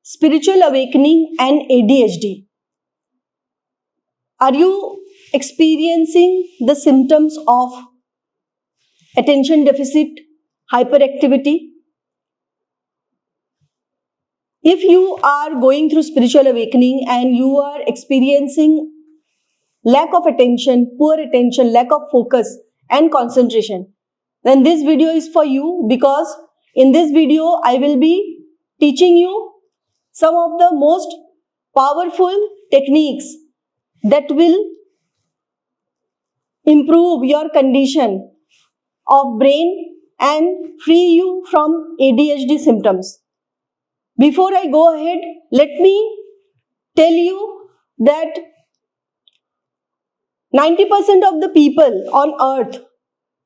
spiritual awakening and ADHD. Are you experiencing the symptoms of attention deficit hyperactivity? If you are going through spiritual awakening and you are experiencing lack of attention, poor attention, lack of focus and concentration, then this video is for you, because in this video I will be teaching you some of the most powerful techniques that will improve your condition of brain and free you from ADHD symptoms. Before I go ahead, let me tell you that 90% of the people on earth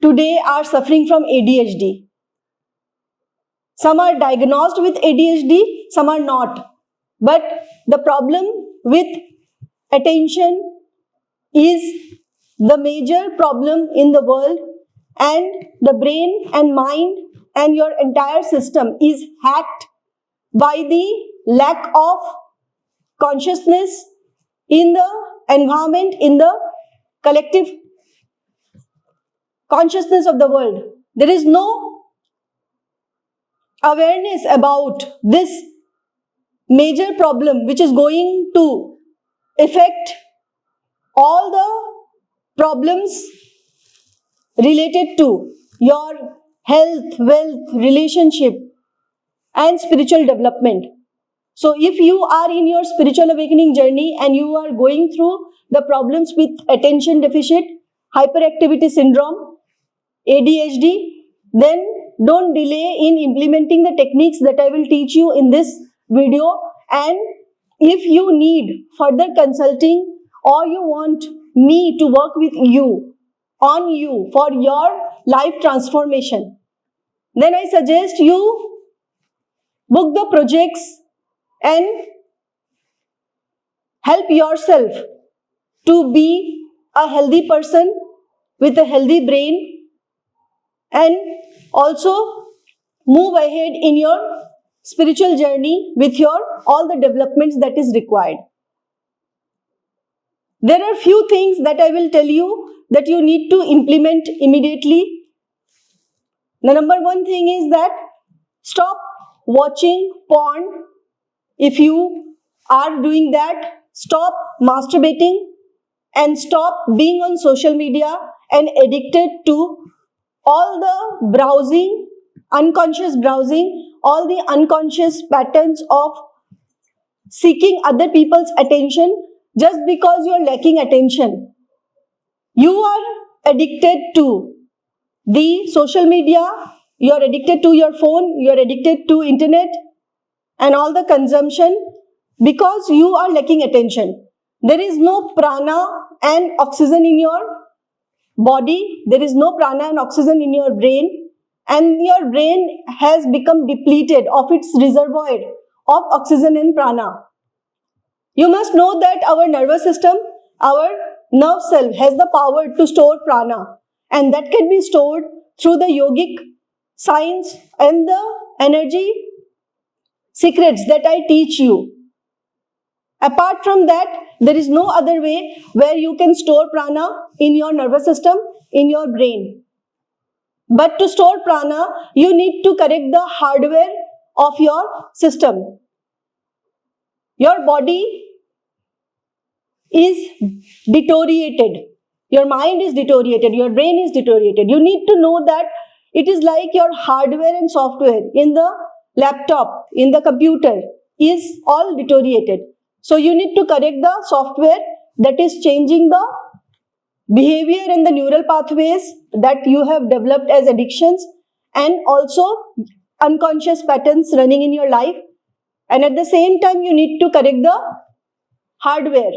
today are suffering from ADHD. Some are diagnosed with ADHD, some are not. But the problem with attention is the major problem in the world, and the brain and mind and your entire system is hacked by the lack of consciousness in the environment, in the collective consciousness of the world. There is no awareness about this major problem which is going to affect all the problems related to your health, wealth, relationship and spiritual development. So if you are in your spiritual awakening journey and you are going through the problems with attention deficit, hyperactivity syndrome, ADHD, then don't delay in implementing the techniques that I will teach you in this video. And if you need further consulting or you want me to work with you, on you for your life transformation, then I suggest you book the projects and help yourself to be a healthy person with a healthy brain, and also move ahead in your spiritual journey with your all the developments that is required. There are few things that I will tell you that you need to implement immediately. The number one thing is that stop watching porn. If you are doing that, stop masturbating and stop being on social media and addicted to all the browsing, unconscious browsing, all the unconscious patterns of seeking other people's attention just because you are lacking attention. You are addicted to the social media, you are addicted to your phone, you are addicted to internet and all the consumption because you are lacking attention. There is no prana and oxygen in your body, there is no prana and oxygen in your brain, and your brain has become depleted of its reservoir of oxygen and prana. You must know that our nervous system, our nerve cell has the power to store prana, and that can be stored through the yogic science and the energy secrets that I teach you. Apart from that, there is no other way where you can store prana in your nervous system, in your brain. But to store prana, you need to correct the hardware of your system. Your body is deteriorated. Your mind is deteriorated. Your brain is deteriorated. You need to know that it is like your hardware and software in the laptop, in the computer is all deteriorated. So you need to correct the software that is changing the behavior and the neural pathways that you have developed as addictions and also unconscious patterns running in your life. And at the same time, you need to correct the hardware.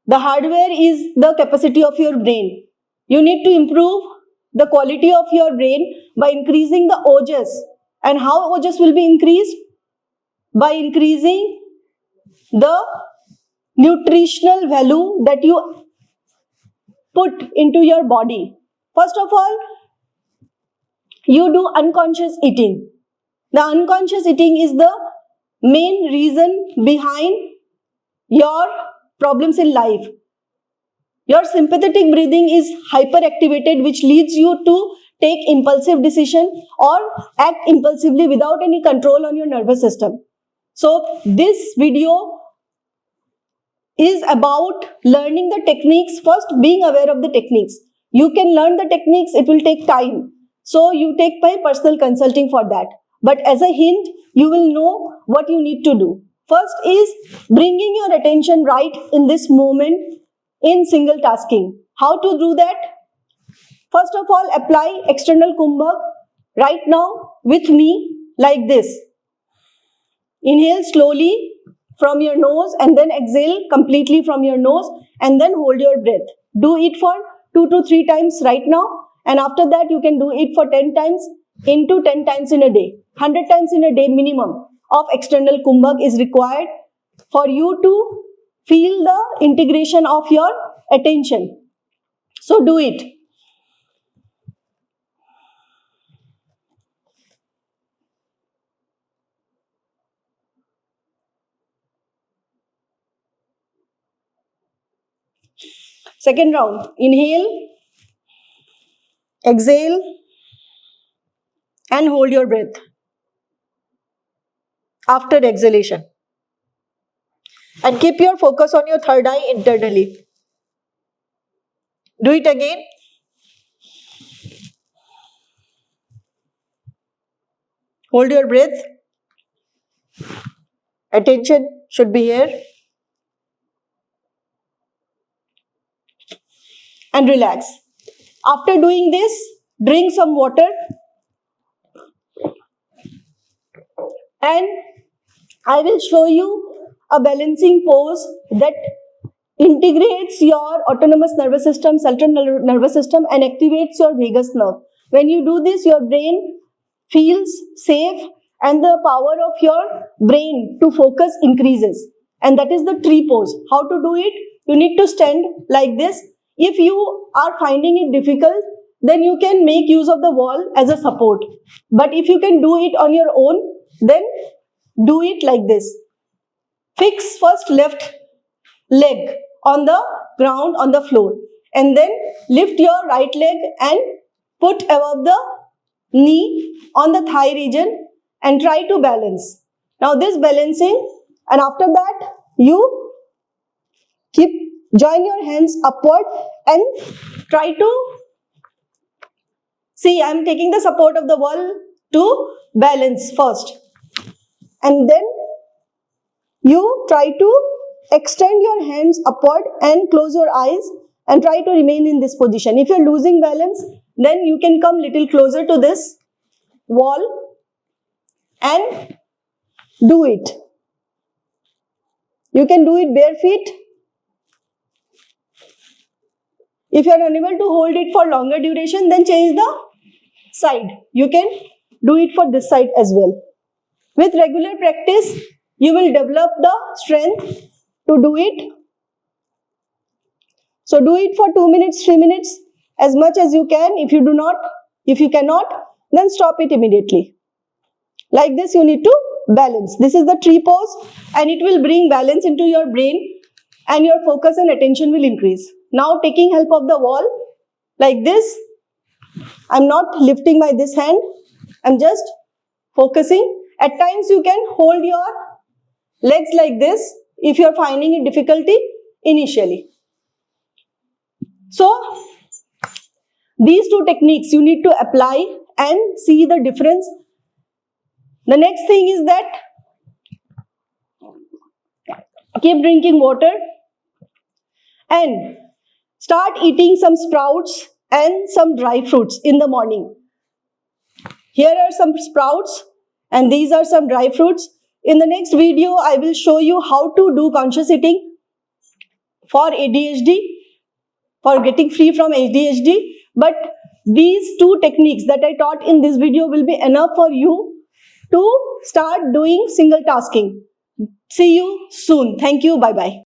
The hardware is the capacity of your brain. You need to improve the quality of your brain by increasing the ojas. And how ojas will be increased? By increasing the nutritional value that you put into your body. First of all, you do unconscious eating. The unconscious eating is the main reason behind your problems in life. Your sympathetic breathing is hyperactivated, which leads you to take impulsive decision or act impulsively without any control on your nervous system. So this video is about learning the techniques, first being aware of the techniques. You can learn the techniques, it will take time. So you take my personal consulting for that. But as a hint, you will know what you need to do. First is bringing your attention right in this moment in single tasking. How to do that? First of all, apply external Kumbhak right now with me like this. Inhale slowly from your nose and then exhale completely from your nose and then hold your breath. Do it for 2 to 3 times right now, and after that you can do it for 10 times into 10 times in a day. 100 times in a day minimum of external Kumbhak is required for you to feel the integration of your attention. So do it. Second round. Inhale, exhale, and hold your breath after exhalation. And keep your focus on your third eye internally. Do it again. Hold your breath. Attention should be here. And relax. After doing this, drink some water. And I will show you a balancing pose that integrates your autonomous nervous system, central nervous system, and activates your vagus nerve. When you do this, your brain feels safe and the power of your brain to focus increases. And that is the tree pose. How to do it? You need to stand like this. If you are finding it difficult, then you can make use of the wall as a support. But if you can do it on your own, then do it like this. Fix first left leg on the ground, on the floor, and then lift your right leg and put above the knee on the thigh region and try to balance. Now this balancing, and after that you join your hands upward and try to see, I am taking the support of the wall to balance first, and then you try to extend your hands upward and close your eyes and try to remain in this position. If you are losing balance, then you can come little closer to this wall and do it. You can do it bare feet. If you are unable to hold it for longer duration, then change the side. You can do it for this side as well. With regular practice, you will develop the strength to do it. So do it for 2 minutes, 3 minutes, as much as you can. If you cannot, then stop it immediately. Like this, you need to balance. This is the tree pose, and it will bring balance into your brain, and your focus and attention will increase. Now taking help of the wall, like this, I'm not lifting by this hand, I'm just focusing. At times you can hold your legs like this if you are finding it difficulty initially. So these two techniques you need to apply and see the difference. The next thing is that keep drinking water and start eating some sprouts and some dry fruits in the morning. Here are some sprouts and these are some dry fruits. In the next video, I will show you how to do conscious eating for ADHD, for getting free from ADHD. But these two techniques that I taught in this video will be enough for you to start doing single tasking. See you soon. Thank you. Bye-bye.